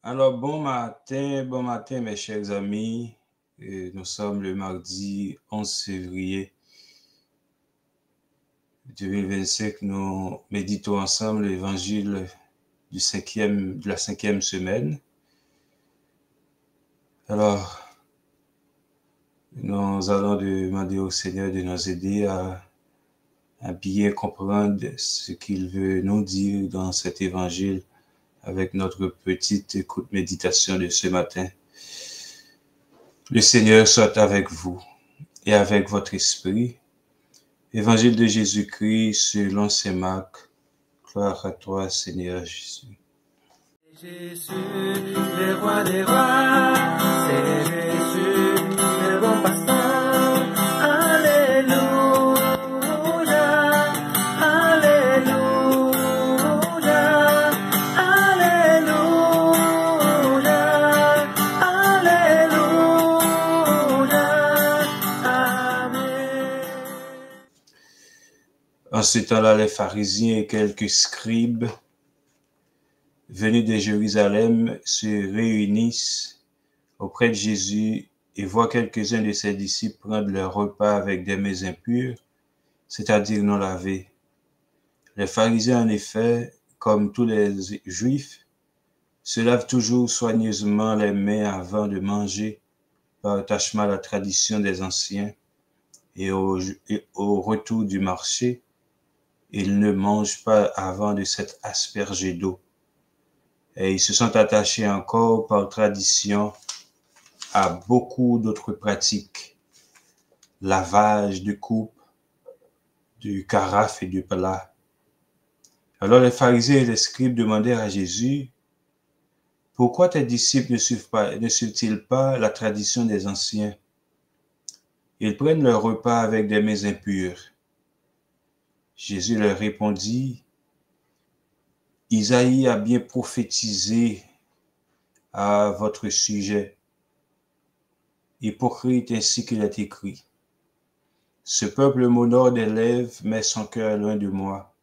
Alors, bon matin, mes chers amis. Nous sommes le mardi 11 février 2025. Nous méditons ensemble l'évangile de la cinquième semaine. Alors, nous allons demander au Seigneur de nous aider à bien comprendre ce qu'il veut nous dire dans cet évangile avec notre petite écoute méditation de ce matin. Le Seigneur soit avec vous et avec votre esprit. Évangile de Jésus-Christ selon saint Marc. Gloire à toi, Seigneur Jésus. Jésus, le roi des rois, c'est Jésus, le bon pasteur. Alléluia, alléluia, alléluia, amen. En ce temps-là, les pharisiens et quelques scribes venus de Jérusalem se réunissent auprès de Jésus et voient quelques-uns de ses disciples prendre leur repas avec des mains impures, c'est-à-dire non lavées. Les pharisiens, en effet, comme tous les Juifs, se lavent toujours soigneusement les mains avant de manger, par attachement à la tradition des anciens, et au retour du marché, ils ne mangent pas avant de s'être aspergés d'eau. Et ils se sont attachés encore par tradition à beaucoup d'autres pratiques. Lavage de coupe, de carafe et de plat. Alors les pharisiens et les scribes demandèrent à Jésus, « Pourquoi tes disciples ne suivent-ils pas la tradition des anciens? Ils prennent leur repas avec des mains impures. » Jésus leur répondit, « Isaïe a bien prophétisé à votre sujet. Hypocrite, ainsi qu'il est écrit. Ce peuple m'honore des lèvres, mais son cœur est loin de moi.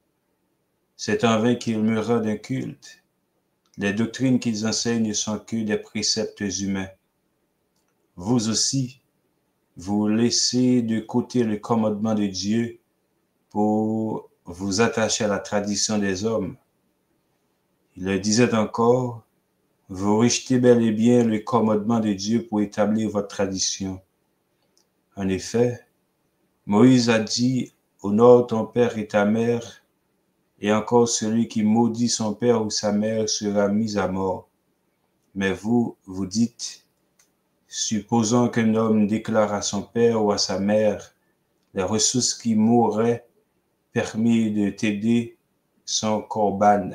C'est en vain qu'ils me rendent un culte. Les doctrines qu'ils enseignent ne sont que des préceptes humains. Vous aussi, vous laissez de côté le commandement de Dieu pour vous attacher à la tradition des hommes. Il leur disait encore, vous rejetez bel et bien le commandement de Dieu pour établir votre tradition. En effet, Moïse a dit, honore ton père et ta mère, et encore celui qui maudit son père ou sa mère sera mis à mort. Mais vous, vous dites, supposons qu'un homme déclare à son père ou à sa mère, les ressources qui m'auraient permis de t'aider sont corban,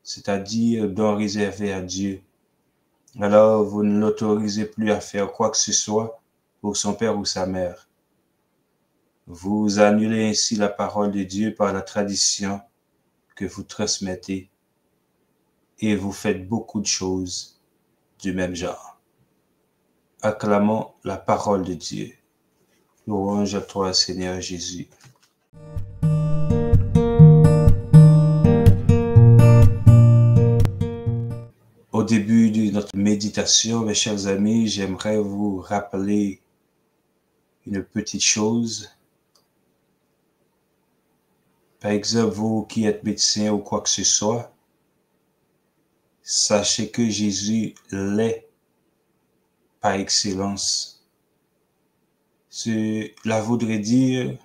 c'est-à-dire dons réservés à Dieu. Alors vous ne l'autorisez plus à faire quoi que ce soit pour son père ou sa mère. Vous annulez ainsi la parole de Dieu par la tradition que vous transmettez et vous faites beaucoup de choses du même genre. Acclamons la parole de Dieu. Louange à toi, Seigneur Jésus. Au début de notre méditation, mes chers amis, j'aimerais vous rappeler une petite chose. Par exemple, vous qui êtes médecin ou quoi que ce soit, sachez que Jésus l'est par excellence. Cela voudrait dire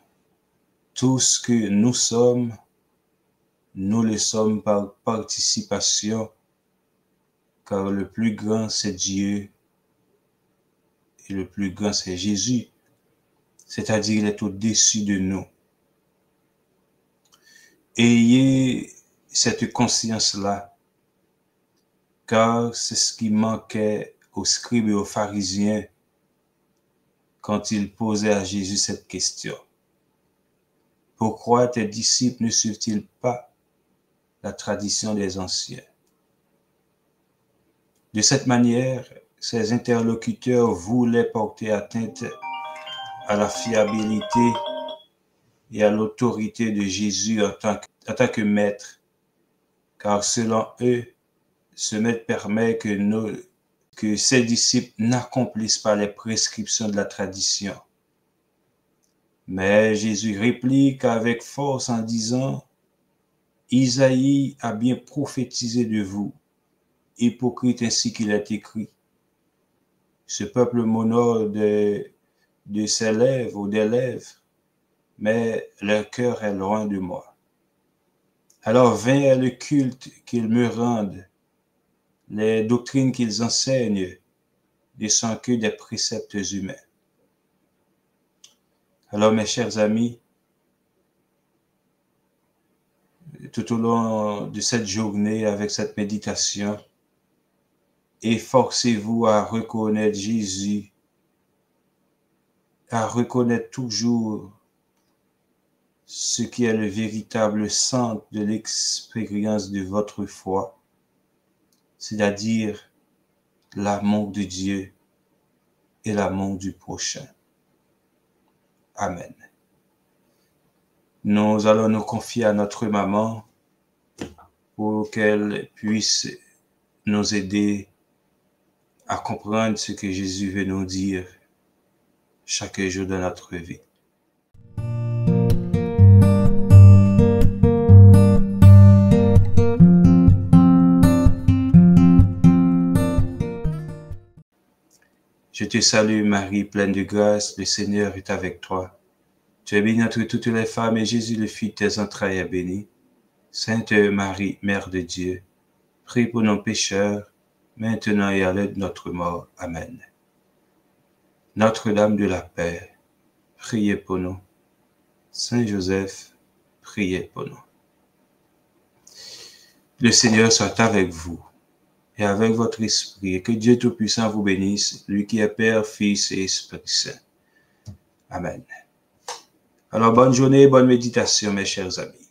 tout ce que nous sommes, nous le sommes par participation, car le plus grand c'est Dieu et le plus grand c'est Jésus, c'est-à-dire il est au-dessus de nous. Ayez cette conscience-là, car c'est ce qui manquait aux scribes et aux pharisiens quand ils posaient à Jésus cette question. Pourquoi tes disciples ne suivent-ils pas la tradition des anciens? De cette manière, ces interlocuteurs voulaient porter atteinte à la fiabilité et à l'autorité de Jésus en tant que maître, car selon eux, ce maître permet que ses disciples n'accomplissent pas les prescriptions de la tradition. Mais Jésus réplique avec force en disant, « Isaïe a bien prophétisé de vous, hypocrite ainsi qu'il est écrit. Ce peuple m'honore de ses lèvres ou des lèvres, mais leur cœur est loin de moi. Alors vain est le culte qu'ils me rendent, les doctrines qu'ils enseignent ne sont que des préceptes humains. » Alors mes chers amis, tout au long de cette journée avec cette méditation, efforcez-vous à reconnaître Jésus, à reconnaître toujours ce qui est le véritable centre de l'expérience de votre foi, c'est-à-dire l'amour de Dieu et l'amour du prochain. Amen. Nous allons nous confier à notre maman pour qu'elle puisse nous aider à comprendre ce que Jésus veut nous dire chaque jour de notre vie. Je te salue Marie, pleine de grâce, le Seigneur est avec toi. Tu es bénie entre toutes les femmes et Jésus, le fruit de tes entrailles, est béni. Sainte Marie, Mère de Dieu, prie pour nos pécheurs, maintenant et à l'heure de notre mort. Amen. Notre-Dame de la paix, priez pour nous. Saint Joseph, priez pour nous. Le Seigneur soit avec vous et avec votre esprit, et que Dieu Tout-Puissant vous bénisse, lui qui est Père, Fils et Esprit Saint. Amen. Alors, bonne journée, bonne méditation, mes chers amis.